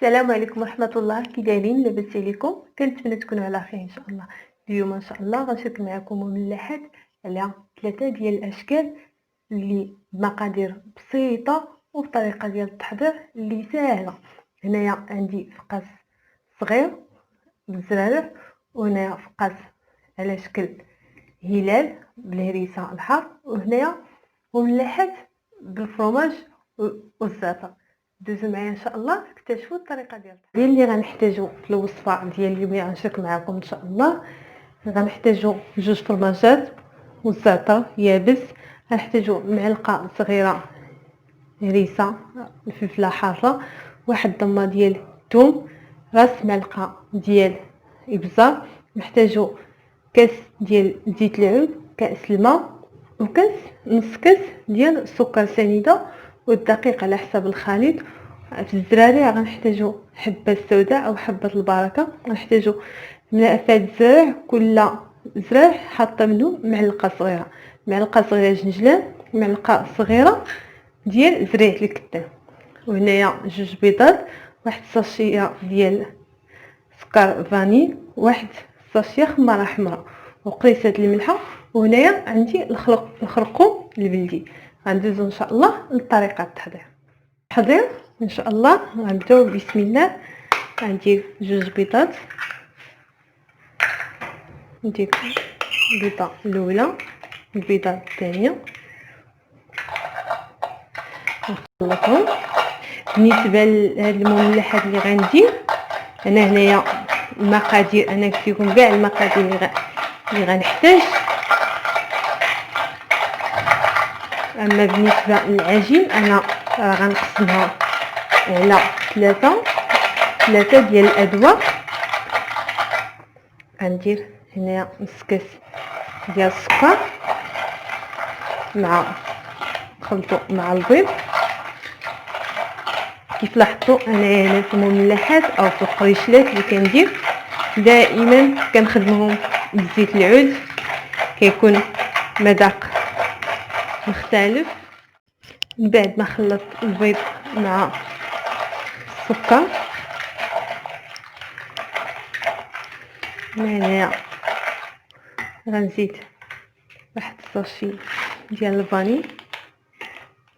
السلام عليكم ورحمة الله، كي دايرين؟ لاباس عليكم؟ كنتمنى تكونوا على خير إن شاء الله. اليوم إن شاء الله غنشارك معكم مملحات على 3 ديال الأشكال اللي بمقادير بسيطة وبطريقة ديال التحضير اللي ساهلة. هنايا عندي فقاس صغير بالزرارع، وهنايا فقاس على شكل هلال بالهريسة الحار، وهنايا مملحات بالفرماج والزعتر. دوزو معايا ان شاء الله اكتشفوا الطريقه ديال التحضير اللي غنحتاجو في الوصفه ديال اليوم اللي غنشارك معكم ان شاء الله. غنحتاجو 2 فرماجات والزعتر يابس، غنحتاجو معلقه صغيره هريسه الفلفله حاره، واحد ضمه ديال الثوم، راس معلقه ديال ابزار، نحتاجو كاس ديال زيت العود، كاس الماء، وكاس نص كاس ديال السكر سنيده، والدقيق على حسب الخليط. في الزراري غنحتاجو حبه سوداء او حبه البركه، غنحتاجو ملافه الزرع، كل زرع حاطه منه معلقه صغيره، معلقه صغيره جنجلان، معلقه صغيره ديال زريعه الكتان، وهنايا 2 بيضات، واحد الساشيه ديال سكر فاني، واحد الساشيه خماره حمراء، وقريصه الملحه، وهنايا عندي الخرقوم البلدي. غندوزو ان شاء الله لطريقه التحضير ان شاء الله. غنبداو بسم الله. غندير 2 بيضات، ندير البيضه الاولى، البيضه الثانيه، نخلطهم. بالنسبه لهاد المملحات اللي غندير انا هنايا المقادير، انا قلت لكم كاع المقادير اللي غنحتاج. اما بالنسبه للعجين انا غنقسمها على ثلاثه ديال الادوار. غندير هنايا نص كاس ديال السكر مع خلطو مع البيض. كيف لاحظتوا انا هنا في المملحات او في القريشلات اللي كندير دائما كنخدمهم بزيت العود، كيكون مذاق مختلف. من بعد ما خلطت البيض مع السكر، هنايا غنزيد واحد الساشي ديال الفاني.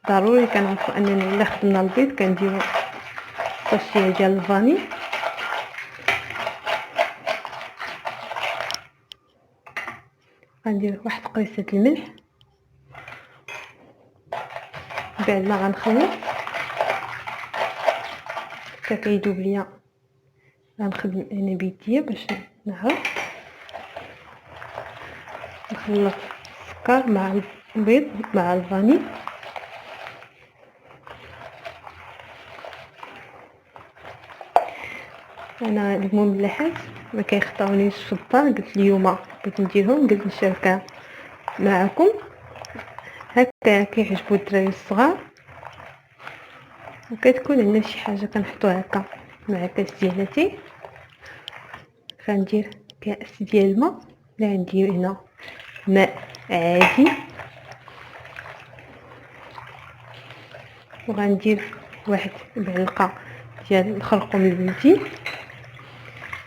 ضروري كنعرفوا اننا الا خدمنا البيض كنديروا ساشيه ديال الفاني. غندير واحد قريصه الملح. بعد ما غنخلط حتى كيذوب ليا، غنخدم انا بيديا باش نعرف. نخلط السكر مع البيض مع الفاني. انا المملحات ما كيخطاونيش في الدار، قلت اليوم بغيت نديرهم، قلت نشاركها معكم. هكا كيعجبوا الدراري الصغار، وكتكون عندنا شي حاجه كنحطوها هكا مع كاس ديال لاتاي. غندير كاس ديال الماء، لا عندي هنا ماء عادي، وغندير واحد معلقه ديال الخرقوم البلدي.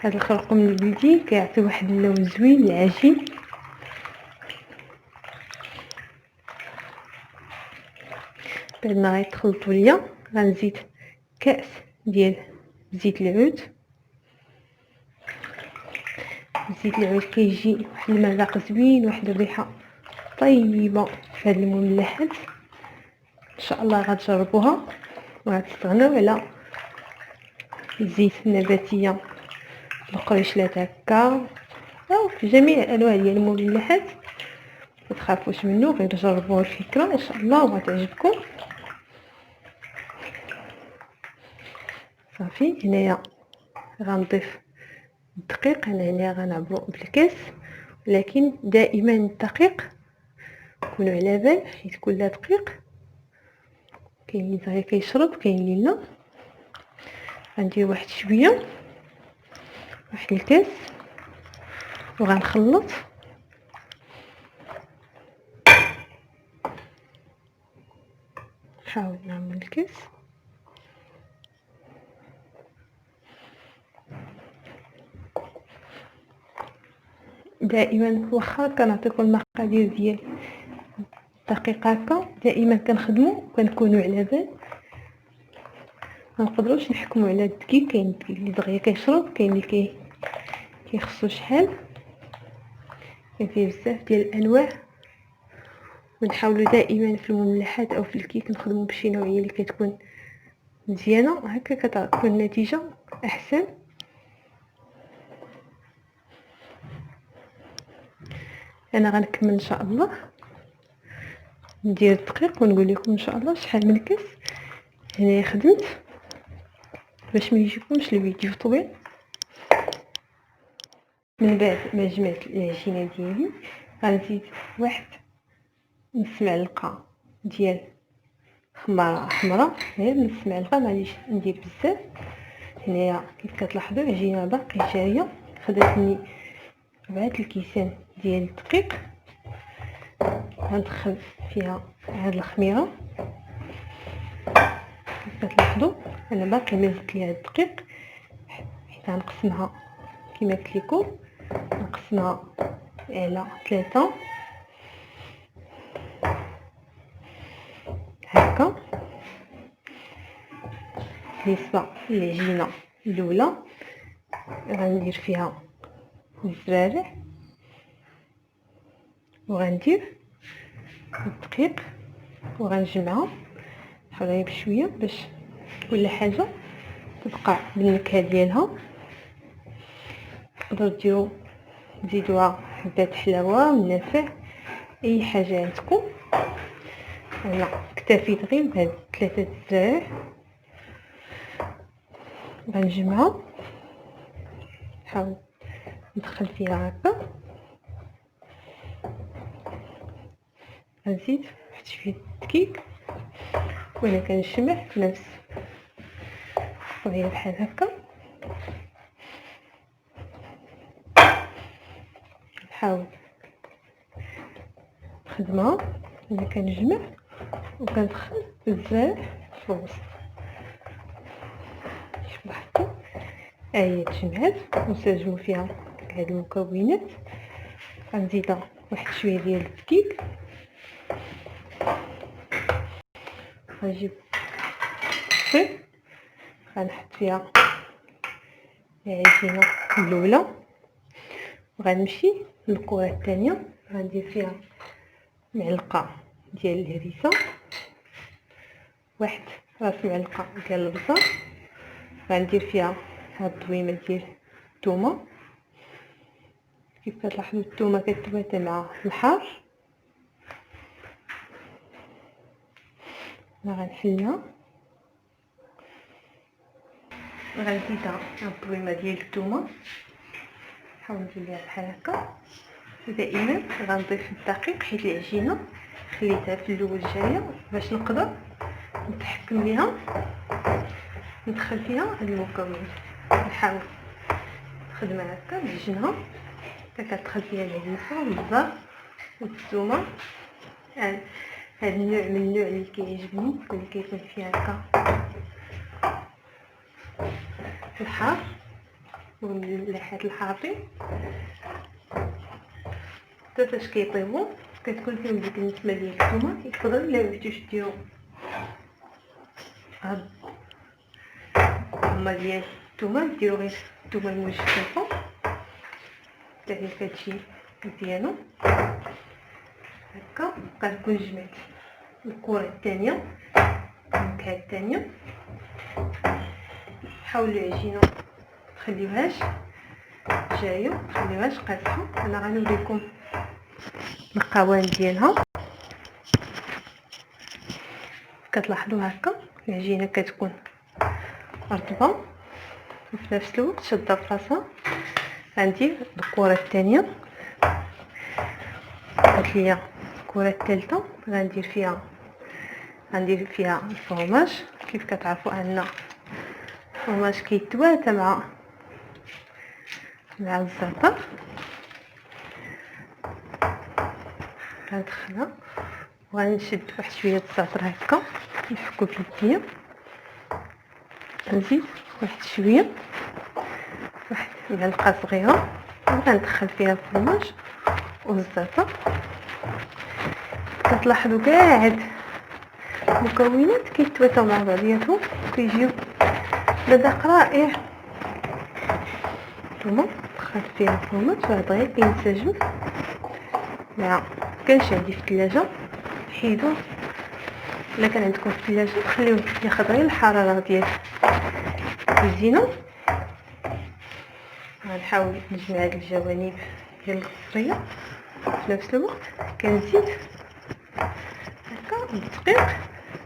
هذا الخرقوم البلدي كيعطي واحد اللون زوين للعجين. بعد ما غيتخلطوا ليا غنزيد كاس ديال زيت العود. زيت العود كيجي واحد المذاق زوين، واحد الريحه طيبه في هاد المملحات. ان شاء الله غتجربوها وغتستغناو على الزيت النباتيه القريشلات هكا، او في جميع الانواع ديال المملحات. ما تخافوش منه، غير جربوا الفكره ان شاء الله وغتعجبكم. صافي هنايا غنضيف الدقيق. انا هنا غنعبرو بالكاس، لكن دائما الدقيق كونوا على بال، حيت كل دقيق كاين اللي صغير كيشرب كاين اللي لا. غندير واحد شويه، واحد الكاس، وغنخلط. نحاول نعمل الكاس. دائما واخا كنعطيكم المقادير ديال الدقيق هكا، دائما كنخدموا وكنكونوا على بال. ما نقدروش نحكموا على الدقيق، كاين الدقيق اللي دغيا كيشرب، كاين اللي كيخصو شحال، كاين فيه بزاف ديال الانواع. ونحاولوا دائما في المملحات او في الكيك نخدموا بشي نوعيه اللي كتكون مزيانه، هكا كتكون النتيجه احسن. انا غنكمل ان شاء الله ندير الدقيق ونقول لكم ان شاء الله شحال من كاس هنايا خدمت باش ما يجيكمش الفيديو طويل. من بعد ما جمعت العجينه ديالي غنزيد واحد نص معلقه ديال خماره حمراء، غير نص معلقه، معليش ندير بزاف. هنايا كيف كتلاحظوا العجينه باقي جايه، خدات مني 4 الكيسان ديال الدقيق. غندخل فيها هاد الخميره، كيف كتلاحظوا انا باقي مازلت ليها الدقيق، حيت غنقسمها كما قلت لكم، نقسمها على 3 هكا. بالنسبه للعجينه الاولى غندير فيها الزرارع وغندير الدقيق وغنجمعها، نحاول بشويه باش كل حاجه تبقى بالنكهه ديالها. تقدروا ديروا تزيدوها حبات حلاوه والنافع، اي حاجه عندكم. انا اكتفيت غير بهاد 3 الزرارع. غنجمعها، نحاول ندخل فيها هكا، غنزيد واحد شويه الدقيق وانا كنجمع في نفس الطريقه بحال هكا. نحاول نخدمها وانا كنجمع وكندخل الزرع في الوسط. شوفوا حتى هي تجمعات ونسجلوا فيها هاد المكونات. غنزيدها واحد شويه ديال الدقيق، غنجيب الطيب غنحط فيها العجينه الاولى وغنمشي للكره الثانيه. غندير فيها معلقه ديال الهريسه، واحد راس معلقه ديال البصل، غندير فيها هاد الدويمه ديال الثومه. كيف كتلاحظوا الثومه كتبات مع الحار. غنحلها، غنزيدها الدويمه ديال الثومه، نحاول ندير ليها بحال هكا. دائما غنضيف الدقيق حيت العجينه خليتها في الاول جايه باش نقدر نتحكم بها، ندخل فيها هاد المكونات. نحاول نخدمها هكا بعجنها حتى كتدخل فيها الهريسه والبزار والثومه. هاد النوع من النوع اللي كيعجبني، اللي كيكون فيه هكا الحار والمليحات الحارين. حتى فاش كيطيبوا كتكون فيهم ديك النسمه ديال الثومه. يقدر الا بغيتوش ديروا هاد الطعمه ديال الثومه، ديروا غير الثومه المجففه حتى هي كتجي مزيانه هكا. كنكون جمعت الكره الثانيه، النكهه الثانيه. حاولوا العجينه تخليوهاش جايه، تخليوهاش قاصحه. انا غنوريكم القوام ديالها. كتلاحظوا هكا العجينه كتكون رطبه وفي نفس الوقت شاده براسها. غندير الكره الثانيه، قالت لي الكره الثالثه غندير فيها الفرماج. كيف كتعرفوا ان الفرماج كيتواتى مع الزعتر. غندخلها وغنشد واحد شويه الزعتر هكا نحكو في يديا. نزيد واحد شويه، واحد معلقه صغيره، وغندخل فيها الفرماج والزيتون. كتلاحظوا كاع هاد المكونات كيتواتاو مع بعضياتهم كيجيو مذاق رائع. هما دخلت فيها الفرماج بعد غير كينسجم مع كانش عندي في الثلاجه حيدو، الا كان عندكم في الثلاجه خليوه ياخذ غير الحراره ديال الكوزينه. غنحاول نجمع هاد الجوانب ديال القصريه في نفس الوقت كنزيد هكا الدقيق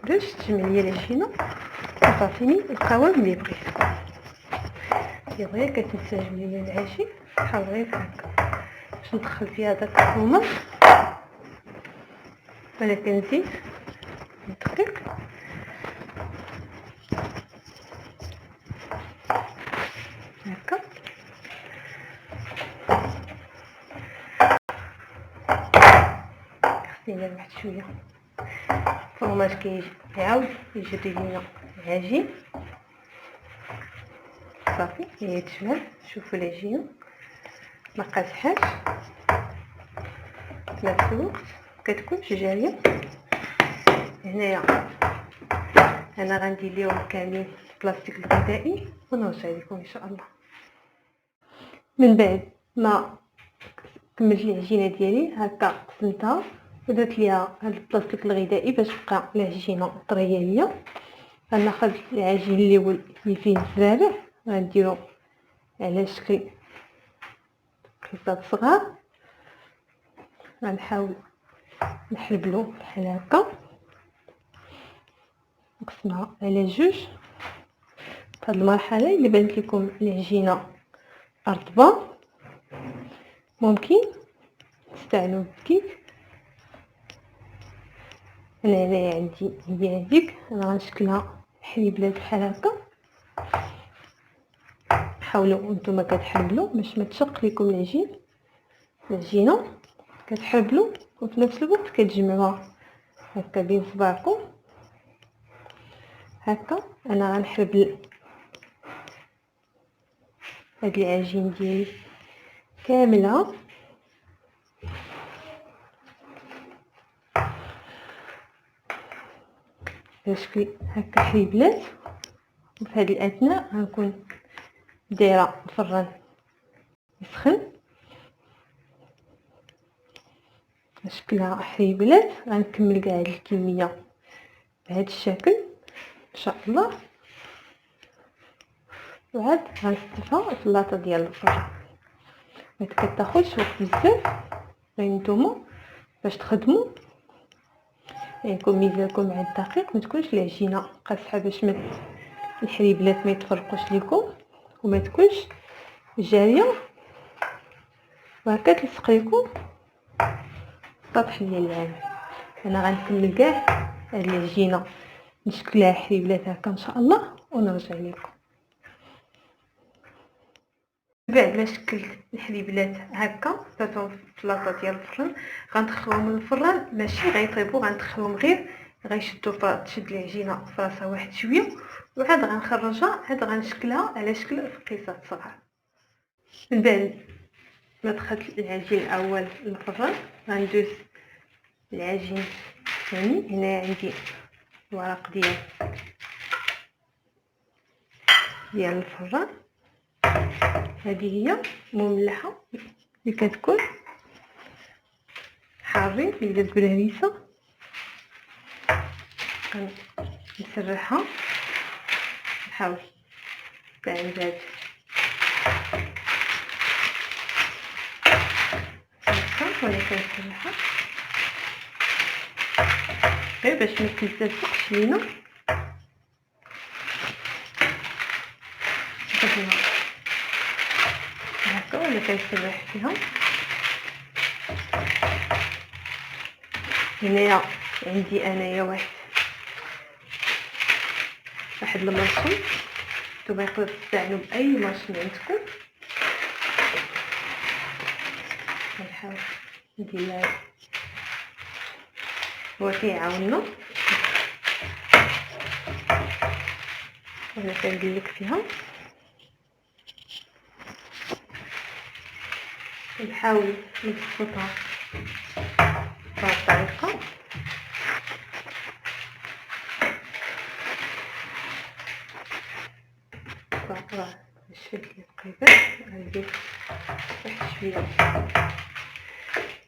باش تجمع ليا العجينه وتعطيني القوام اللي بغيت. دغيا كتنسجم ليا العجين، نحاول غير هكا باش ندخل فيها داك الفرماج. وانا كنزيد الدقيق هكا خصني واحد شويه. الفرماج كيعاود يجري لينا العجين صافي. هي تجمل، شوفوا العجينه ما قاصحاش في نفس الوقت كتكونش جاريه. هنايا انا غندير ليهم كاملين البلاستيك الغذائي ونرجع لكم ان شاء الله. من بعد ما كملت العجينه ديالي هكا قسمتها ودرت ليها هاد البلاستيك الغذائي باش تبقى العجينه طريه ليا. غناخذ العجين الاول اللي فيه الزرع غنديرو على شكل قطات صغار، غنحاول نحلبلو بحال هكا نقسمها على جوج. في هاد المرحله اللي بانت لكم العجينه رطبه ممكن تستعملوا الكيك. انا هنايا عندي هذيك، انا غنشكلها حليبلات بحال هكا. حاولوا نتوما كتحربلوا باش ما تشق لكم العجينه كتحربلوا وفي نفس الوقت كتجمعوها هكا بين صباعكم هكا. انا غنحربل هاد العجين ديالي كامله على شكل هكا حليبلات. وفي هاد الاثناء غنكون دايره الفران يسخن شكلها حليبلات. غنكمل كاع هاد الكميه بهذا الشكل ان شاء الله، وعاد غنستفها في اللاطه ديال الفران. ما كتاخذش وقت بزاف نتوما باش تخدموا. يكون ميزانكم مع الدقيق ما تكونش العجينه قاصحه باش ما الحليبلات ما يتفرقوش لكم وما تكونش جاريه وهكا تلصق لكم السطح ديال العمل. انا غنكمل كاع هاد العجينه نشكلها حليبلات هكا ان شاء الله ونرجع لكم. بعد ما شكلت الحليبلات هكا درتهم في لاطه ديال الفران غندخلهم من الفران ماشي غيطيبوا، غندخلهم غير غيشدوا تشد العجينه في راسها واحد شويه وعاد غنخرجها. عاد غنشكلها على شكل فقيصات صغار. من بعد ما دخلت العجين الاول للفران غندوز العجين الثاني. هنا عندي الورق ديال الفران، هذه هي مملحه اللي كتكون حارين اللي تقول هريسه. نسرحها نحاول تعمل هاد هكا ولا كنسرحها غير باش ما تلزقش لينا. هكا ولا كنسرح فيها. هنايا عندي انايا واحد الماشين، نتوما يقدروا تستعملوا باي ماشين عندكم. نحاول ندير لها هو كيعاوننا ولا كندلك فيها. نحاول نبسطها بهاد الطريقة. راه شفت لي تقريبا غندير واحد شويه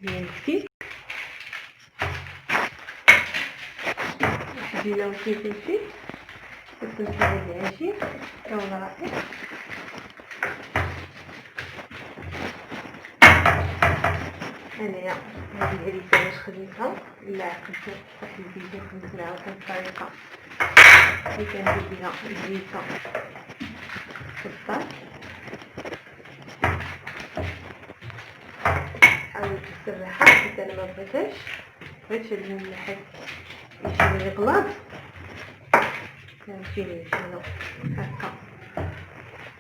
ديال الزيت، واحد جويه وفلفل باش نساعد العجين لون رائع. انايا هاد الهريسه باش خديتها الا عقلتو واحد الفيديو كنت نعاود الطريقه اللي كندير بها الهريسه في الدار. حاولت تسرحها حيت انا ما بغيتهاش، بغيت هاد الملحات يجيو لي غلاظ، كنجيني شنو هكا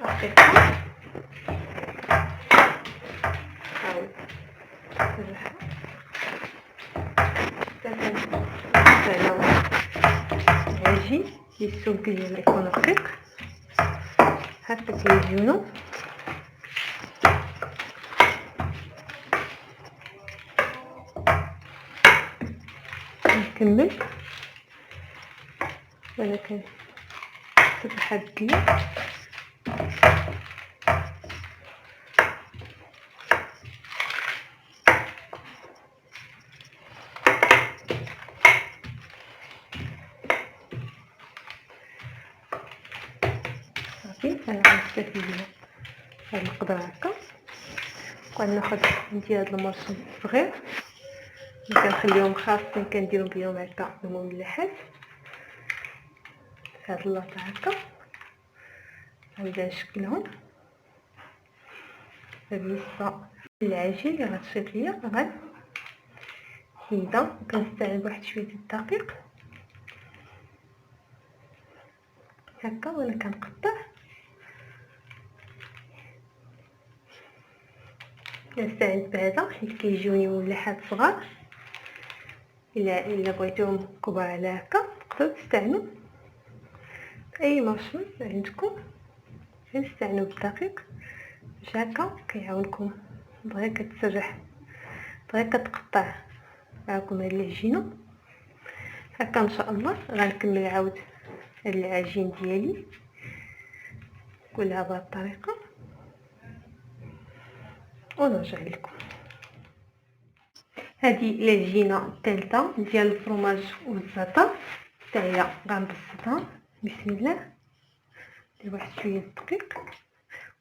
رقيقه. حاول تسرحها حتى كنستعملو العجين السمك ديالو يكون رقيق هكا كيجيونو. نكمل وانا كنسرح هاد الدلة. صافي انا غنستافد بها هاد المقدار هكا، وغناخد عندي هاد المرشم صغير اللي كنخليهم خاصين كنديرو بهم هكا المملحات في هاد اللاطه هكا. غنبدا نشكلهم. بالنسبه للعجين اللي غتشيط ليا غنبدا كنستعمل واحد شويه الدقيق هكا وانا كنقطع. كنستعمل بهذا حيت كيجيوني مملحات صغار. الا بغيتوهم كبار على هكا تقدروا تستعملوا اي مارشميل عندكم، كنستعملوا بالدقيق باش هكا كيعاونكم دغيا كتسرح دغيا كتقطع معكم هاد العجينه هكا. ان شاء الله غنكمل عاود هاد العجين ديالي كلها بهاد الطريقه ونرجع لكم. هذه العجينه الثالثه ديال الفرماج والزعتر حتى هي غنبسطها. بسم الله. ندير واحد شويه الدقيق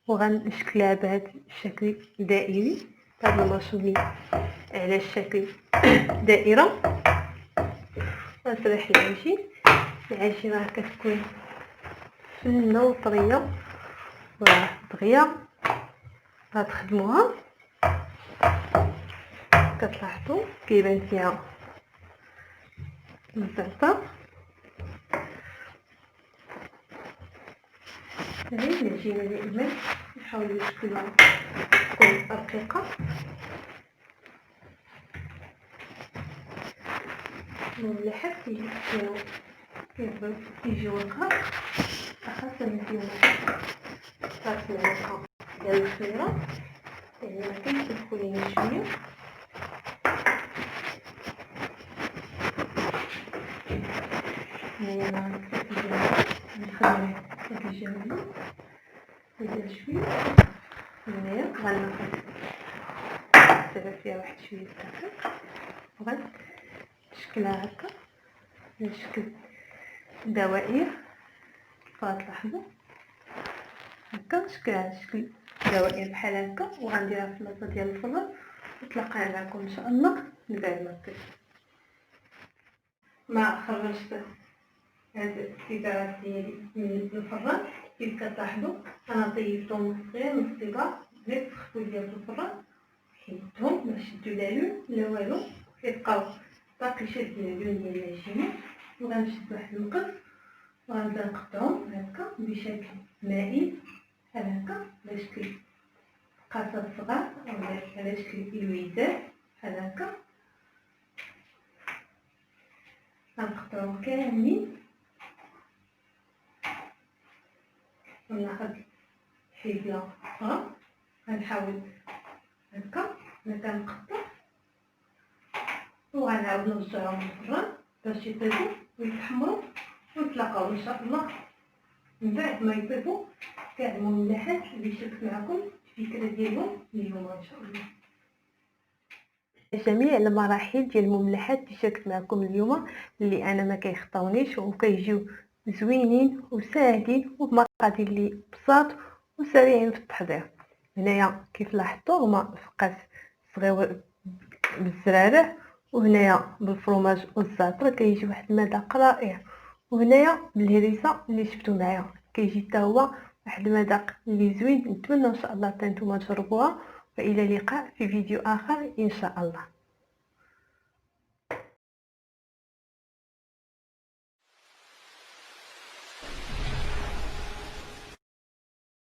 وغنشكلها بهذا الشكل دائري، هذا المارشميل على الشكل دائره. غنسرح العجين. العجينه راه كتكون فنه وطريه وراه دغيا غتخدموها. كتلاحظوا كيبان فيها الزعتر. هذه العجينه دائما نحاولوا نشكلوها تكون رقيقه. المملحات كيجيو رقاق، خاصة فيهم صافي الملحة ديال الخميرة، يعني ما كيتسلكو لينا شوية. هنايا انا غنكتفي نخدم هاد الجانب ندير شوية. هنايا غناخد نسرح فيها واحد شوية الدقيق وغنشكلها هكا نشكل دوائر كيف غتلاحظوا هكا. نشكلها شكل دوائر بحال هكا وغنديرها في اللاطه ديال الفران ونتلاقى معكم ان شاء الله من بعد ما طيب. ما خرجت هاد السيجارات ديالي من الفران كيف كتلاحظوا انا طيبتهم صغير نص كبار، بغيت تخفوا ليا في الفران حيدتهم ما شدوا لا لون لا والو، كيبقاو باقي شادين اللون ديال العجينه. وغنشد واحد المقص وغنبدا نقطعهم هكا بشكل مائل بحال هكا على شكل قاصد صغار او على شكل الويزات بحال هكا. غنقطعهم كاملين وناخد حيدة اخرى. غنحاول هكا انا كنقطع وغنعاود نرجعهم للفران باش يطيبوا ويتحمروا ونتلاقاو ان شاء الله من بعد ما يطيبوا كاع المملحات اللي شاركت معكم الفكره ديالهم اليوم ان شاء الله. جميع المراحل ديال المملحات اللي شاركت معكم اليوم اللي انا ما كيخطاونيش وكيجيو زوينين وساهلين وبمقادير اللي بساط وسريعين في التحضير. هنايا كيف لاحظتوا هما فقاس صغيور بالزرارع، وهنايا بالفرماج والزعتر كيجي واحد المذاق رائع، وهنايا بالهريسه اللي شفتوا معايا كيجي حتى هو واحد المذاق اللي زوين. نتمنى ان شاء الله حتى نتوما تجربوها، والى اللقاء في فيديو اخر ان شاء الله.